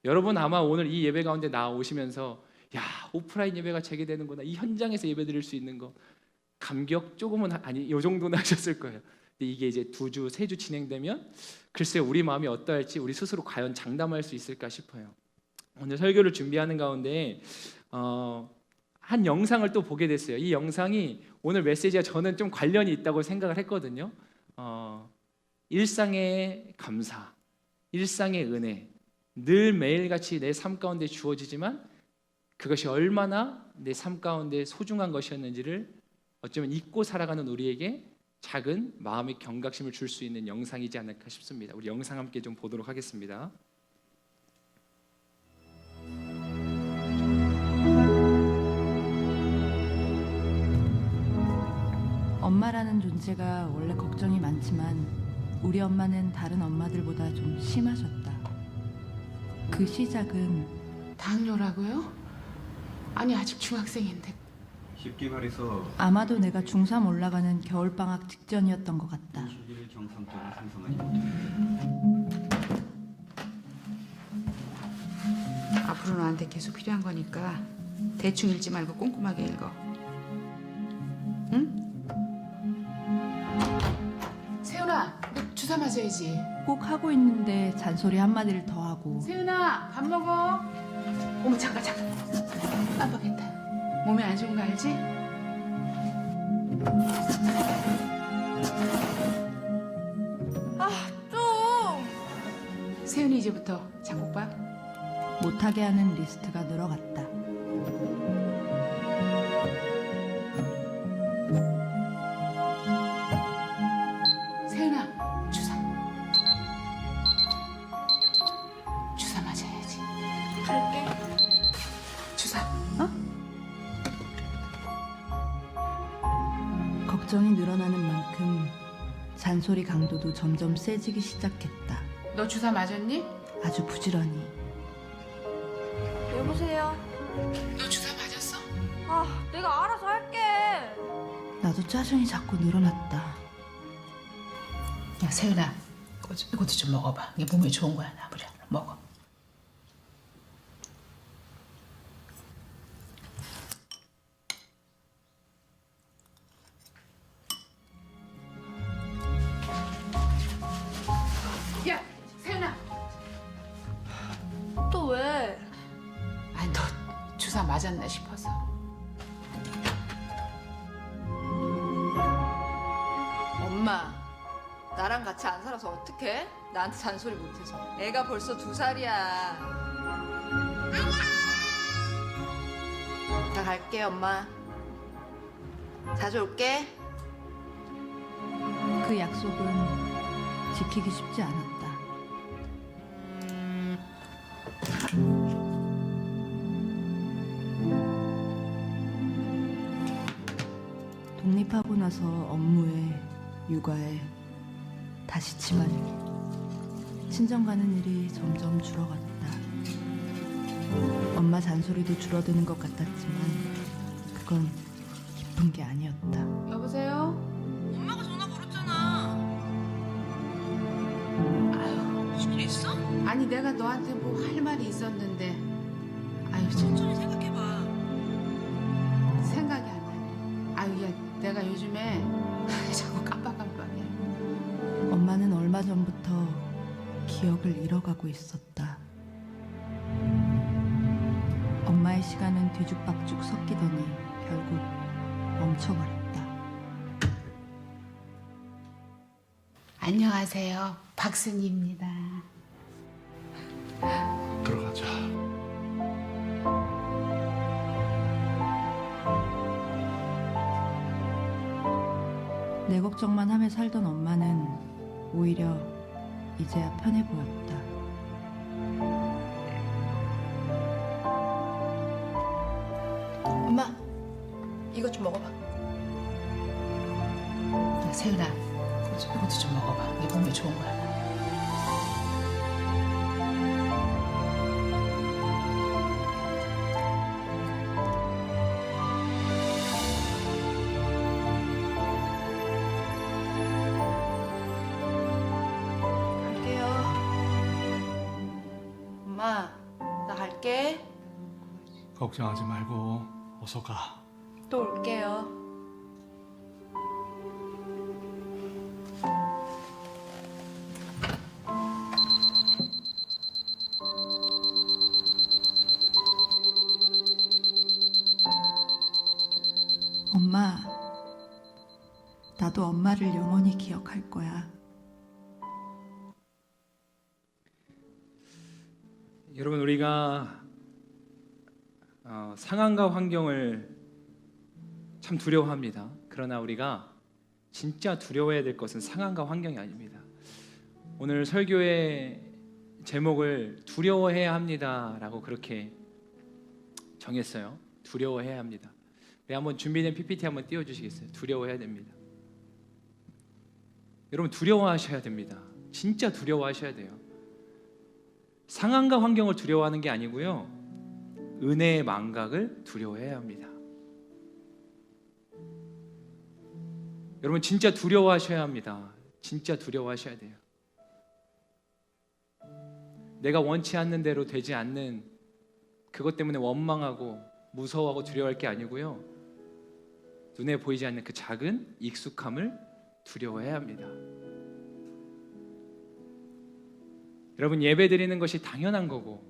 여러분 아마 오늘 이 예배 가운데 나오시면서 오프라인 예배가 재개되는구나, 이 현장에서 예배 드릴 수 있는 거 감격 조금은 이 정도는 하셨을 거예요. 근데 이게 이제 2주, 3주 진행되면 글쎄요 우리 마음이 어떠할지 우리 스스로 과연 장담할 수 있을까 싶어요. 오늘 설교를 준비하는 가운데 한 영상을 또 보게 됐어요. 이 영상이 오늘 메시지와 저는 좀 관련이 있다고 생각을 했거든요. 일상의 감사, 일상의 은혜, 늘 매일같이 내 삶 가운데 주어지지만 그것이 얼마나 내 삶 가운데 소중한 것이었는지를 어쩌면 잊고 살아가는 우리에게 작은 마음의 경각심을 줄 수 있는 영상이지 않을까 싶습니다. 우리 영상 함께 좀 보도록 하겠습니다. 엄마라는 존재가 원래 걱정이 많지만 우리 엄마는 다른 엄마들보다 좀 심하셨다. 그 시작은 당뇨라고요? 아니 아직 중학생인데. 쉽게 말해서 아마도 내가 중3 올라가는 겨울방학 직전이었던 것 같다. 인슐린을 정상적으로 생성하지 못해 앞으로 너한테 계속 필요한 거니까 대충 읽지 말고 꼼꼼하게 읽어. 응? 세훈아, 너 주사 맞아야지. 꼭 하고 있는데 잔소리 한마디를 더 하고 세훈아, 밥 먹어. 어머 잠깐. 깜빡했다. 몸에 안 좋은 거 알지? 좀. 세훈이 이제부터 작곡봐. 못하게 하는 리스트가 늘어갔다. 세훈아, 주사 맞아야지. 갈게. 주사. 걱정이 늘어나는 만큼 잔소리 강도도 점점 세지기 시작했다. 너 주사 맞았니? 아주 부지런히. 여보세요? 너 주사 맞았어? 내가 알아서 할게. 나도 짜증이 자꾸 늘어났다. 야 세은아, 이것도 좀 먹어봐. 이게 몸에 좋은 거야. 나부려 먹어. 주사 맞았나 싶어서. 엄마, 나랑 같이 안 살아서 어떡해? 나한테 잔소리 못해서. 애가 벌써 2살이야. 나 갈게, 엄마. 자주 올게. 그 약속은 지키기 쉽지 않았다. 독립하고 나서 업무에, 육아에, 다시 집안에 친정 가는 일이 점점 줄어갔다. 엄마 잔소리도 줄어드는 것 같았지만 그건 기쁜 게 아니었다. 여보세요? 엄마가 전화 걸었잖아. 아유, 무슨 일 있어? 아니 내가 너한테 뭐 할 말이 있었는데. 아유, 천천히 생각해봐. 생각이 안 나네. 아유, 야, 내가 요즘에 자꾸 깜빡깜빡해. 엄마는 얼마 전부터 기억을 잃어가고 있었다. 엄마의 시간은 뒤죽박죽 섞이더니 결국 멈춰버렸다. 안녕하세요, 박순희입니다. 들어가자. 내 걱정만 하며 살던 엄마는 오히려 이제야 편해 보였다. 엄마, 이것 좀 먹어봐. 야, 세윤아, 이것도 좀 먹어봐. 이게 몸에 좋은 거야. 갈게요. 엄마, 나 갈게. 걱정하지 말고 어서 가. 또 올게요. 엄마, 나도 엄마를 영원히 기억할 거야. 여러분, 우리가 상황과 환경을 참 두려워합니다. 그러나 우리가 진짜 두려워해야 될 것은 상황과 환경이 아닙니다. 오늘 설교의 제목을 두려워해야 합니다라고 그렇게 정했어요. 두려워해야 합니다. 네, 한번 준비된 PPT 한번 띄워주시겠어요? 두려워해야 됩니다. 여러분, 두려워하셔야 됩니다. 진짜 두려워하셔야 돼요. 상황과 환경을 두려워하는 게 아니고요, 은혜의 망각을 두려워해야 합니다. 여러분, 진짜 두려워하셔야 합니다. 진짜 두려워하셔야 돼요. 내가 원치 않는 대로 되지 않는 그것 때문에 원망하고 무서워하고 두려워할 게 아니고요, 눈에 보이지 않는 그 작은 익숙함을 두려워해야 합니다. 여러분, 예배 드리는 것이 당연한 거고,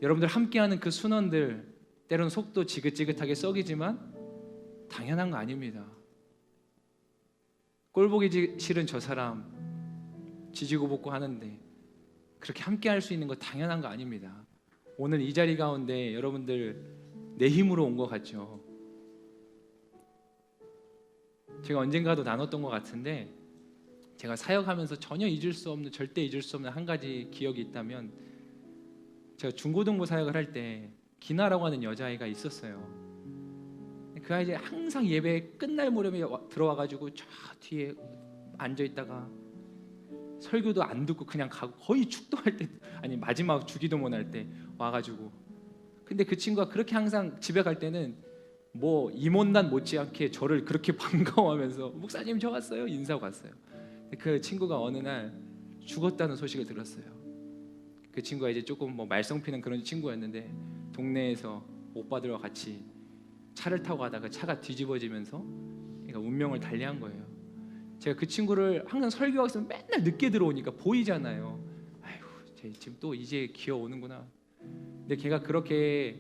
여러분들 함께하는 그 순원들 때로는 속도 지긋지긋하게 썩이지만 당연한 거 아닙니다. 꼴보기 싫은 저 사람 지지고 볶고 하는데 그렇게 함께할 수 있는 거 당연한 거 아닙니다. 오늘 이 자리 가운데 여러분들 내 힘으로 온 것 같죠? 제가 언젠가도 나눴던 것 같은데, 제가 사역하면서 전혀 잊을 수 없는, 절대 잊을 수 없는 한 가지 기억이 있다면, 제가 중고등부 사역을 할 때 기나라고 하는 여자아이가 있었어요. 그 아이 항상 예배 끝날 무렵에 들어와가지고 저 뒤에 앉아있다가 설교도 안 듣고 그냥 가고, 거의 축도할 때, 아니 마지막 주기도문 할 때 와가지고, 근데 그 친구가 그렇게 항상 집에 갈 때는 뭐 임원단 못지않게 저를 그렇게 반가워하면서 목사님 저 왔어요 인사하고 왔어요. 그 친구가 어느 날 죽었다는 소식을 들었어요. 그 친구가 이제 조금 뭐 말썽 피는 그런 친구였는데, 동네에서 오빠들과 같이 차를 타고 가다가 차가 뒤집어지면서 그러니까 운명을 달리한 거예요. 제가 그 친구를 항상 설교하고 있으면 맨날 늦게 들어오니까 보이잖아요. 아이고, 쟤 지금 또 이제 기어 오는구나. 근데 걔가 그렇게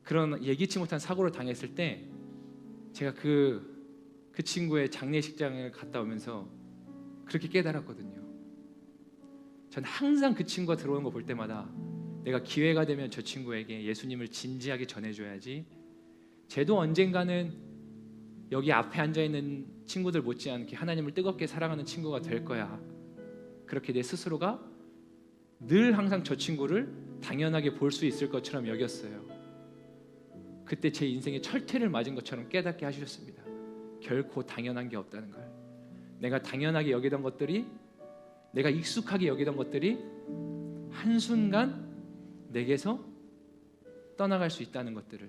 그런 예기치 못한 사고를 당했을 때 제가 그 친구의 장례식장을 갔다 오면서 그렇게 깨달았거든요. 전 항상 그 친구가 들어오는 거 볼 때마다 내가 기회가 되면 저 친구에게 예수님을 진지하게 전해줘야지. 쟤도 언젠가는 여기 앞에 앉아있는 친구들 못지않게 하나님을 뜨겁게 사랑하는 친구가 될 거야. 그렇게 내 스스로가 늘 항상 저 친구를 당연하게 볼 수 있을 것처럼 여겼어요. 그때 제 인생에 철퇴를 맞은 것처럼 깨닫게 하셨습니다. 결코 당연한 게 없다는 걸. 내가 당연하게 여기던 것들이, 내가 익숙하게 여기던 것들이 한순간 내게서 떠나갈 수 있다는 것들을.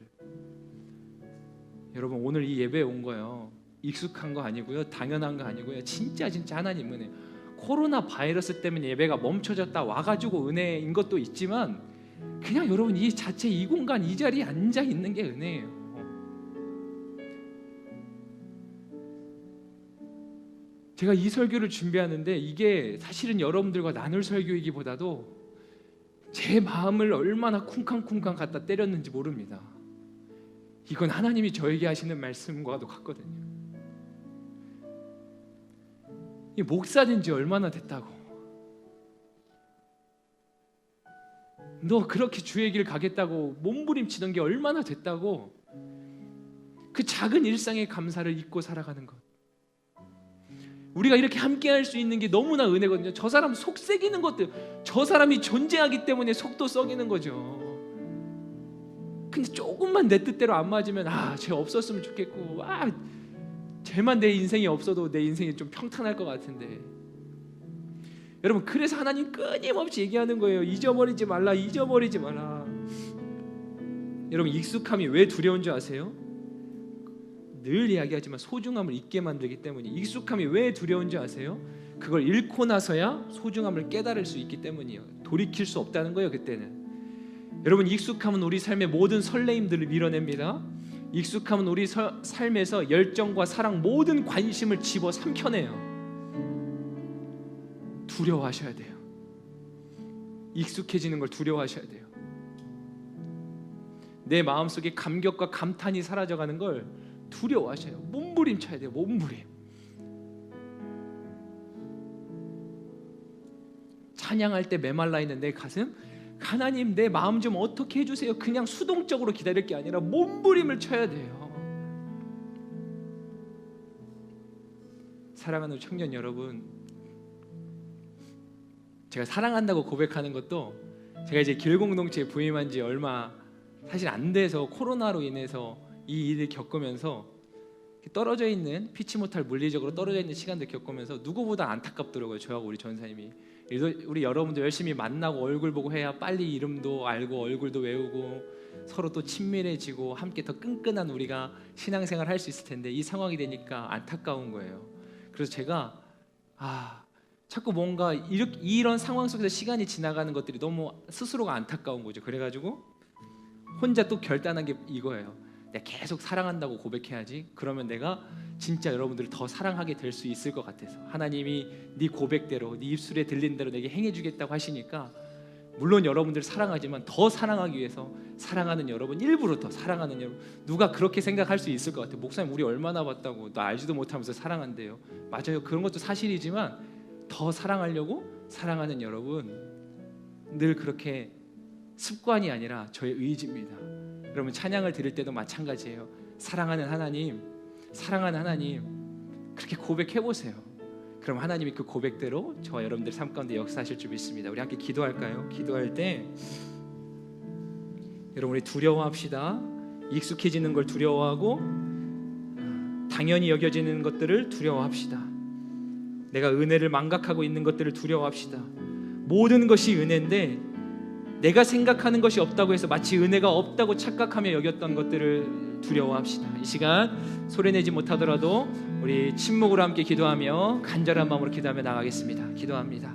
여러분, 오늘 이 예배에 온 거요, 익숙한 거 아니고요, 당연한 거 아니고요, 진짜 하나님 은혜. 코로나 바이러스 때문에 예배가 멈춰졌다 와가지고 은혜인 것도 있지만 그냥 여러분 이 자체 이 공간 이 자리에 앉아 있는 게 은혜예요. 제가 이 설교를 준비하는데 이게 사실은 여러분들과 나눌 설교이기보다도 제 마음을 얼마나 쿵쾅쿵쾅 갖다 때렸는지 모릅니다. 이건 하나님이 저에게 하시는 말씀과도 같거든요. 이 목사 된 지 얼마나 됐다고, 너 그렇게 주의 길 가겠다고 몸부림치던 게 얼마나 됐다고, 그 작은 일상의 감사를 잊고 살아가는 것. 우리가 이렇게 함께 할 수 있는 게 너무나 은혜거든요. 저 사람 속 썩이는 것들, 저 사람이 존재하기 때문에 속도 썩이는 거죠. 근데 조금만 내 뜻대로 안 맞으면 쟤 없었으면 좋겠고, 쟤만 내 인생이 없어도 내 인생이 좀 평탄할 것 같은데. 여러분, 그래서 하나님 끊임없이 얘기하는 거예요. 잊어버리지 말라, 잊어버리지 마라. 여러분, 익숙함이 왜 두려운 줄 아세요? 늘 이야기하지만 소중함을 잊게 만들기 때문에. 익숙함이 왜 두려운 줄 아세요? 그걸 잃고 나서야 소중함을 깨달을 수 있기 때문이에요. 돌이킬 수 없다는 거예요. 그때는. 여러분, 익숙함은 우리 삶의 모든 설레임들을 밀어냅니다. 익숙함은 우리 삶에서 열정과 사랑, 모든 관심을 집어 삼켜내요. 두려워하셔야 돼요. 익숙해지는 걸 두려워하셔야 돼요. 내 마음속에 감격과 감탄이 사라져가는 걸 두려워하셔요. 몸부림쳐야 돼요. 몸부림. 찬양할 때 메말라 있는 내 가슴, 하나님 내 마음 좀 어떻게 해주세요. 그냥 수동적으로 기다릴 게 아니라 몸부림을 쳐야 돼요. 사랑하는 청년 여러분, 제가 사랑한다고 고백하는 것도 제가 이제 길공동체에 부임한 지 얼마 사실 안 돼서 코로나로 인해서 이 일을 겪으면서 떨어져 있는, 피치 못할 물리적으로 떨어져 있는 시간들 겪으면서 누구보다 안타깝더라고요. 저하고 우리 전사님이. 우리 여러분들 열심히 만나고 얼굴 보고 해야 빨리 이름도 알고 얼굴도 외우고 서로 또 친밀해지고 함께 더 끈끈한 우리가 신앙생활 할 수 있을 텐데 이 상황이 되니까 안타까운 거예요. 그래서 제가 자꾸 뭔가 이런 상황 속에서 시간이 지나가는 것들이 너무 스스로가 안타까운 거죠. 그래가지고 혼자 또 결단한 게 이거예요. 내가 계속 사랑한다고 고백해야지. 그러면 내가 진짜 여러분들을 더 사랑하게 될 수 있을 것 같아서 하나님이 네 고백대로, 네 입술에 들린 대로 내게 행해주겠다고 하시니까, 물론 여러분들 사랑하지만 더 사랑하기 위해서 사랑하는 여러분, 일부러 더 사랑하는 여러분. 누가 그렇게 생각할 수 있을 것 같아요. 목사님 우리 얼마나 봤다고, 나 알지도 못하면서 사랑한대요. 맞아요. 그런 것도 사실이지만 더 사랑하려고 사랑하는 여러분, 늘 그렇게 습관이 아니라 저의 의지입니다. 여러분, 찬양을 드릴 때도 마찬가지예요. 사랑하는 하나님, 사랑하는 하나님, 그렇게 고백해 보세요. 그럼 하나님이 그 고백대로 저와 여러분들 삶 가운데 역사하실 줄 믿습니다. 우리 함께 기도할까요? 기도할 때 여러분, 우리 두려워합시다. 익숙해지는 걸 두려워하고 당연히 여겨지는 것들을 두려워합시다. 내가 은혜를 망각하고 있는 것들을 두려워합시다. 모든 것이 은혜인데 내가 생각하는 것이 없다고 해서 마치 은혜가 없다고 착각하며 여겼던 것들을 두려워합시다. 이 시간 소리내지 못하더라도 우리 침묵으로 함께 기도하며 간절한 마음으로 기도하며 나가겠습니다. 기도합니다.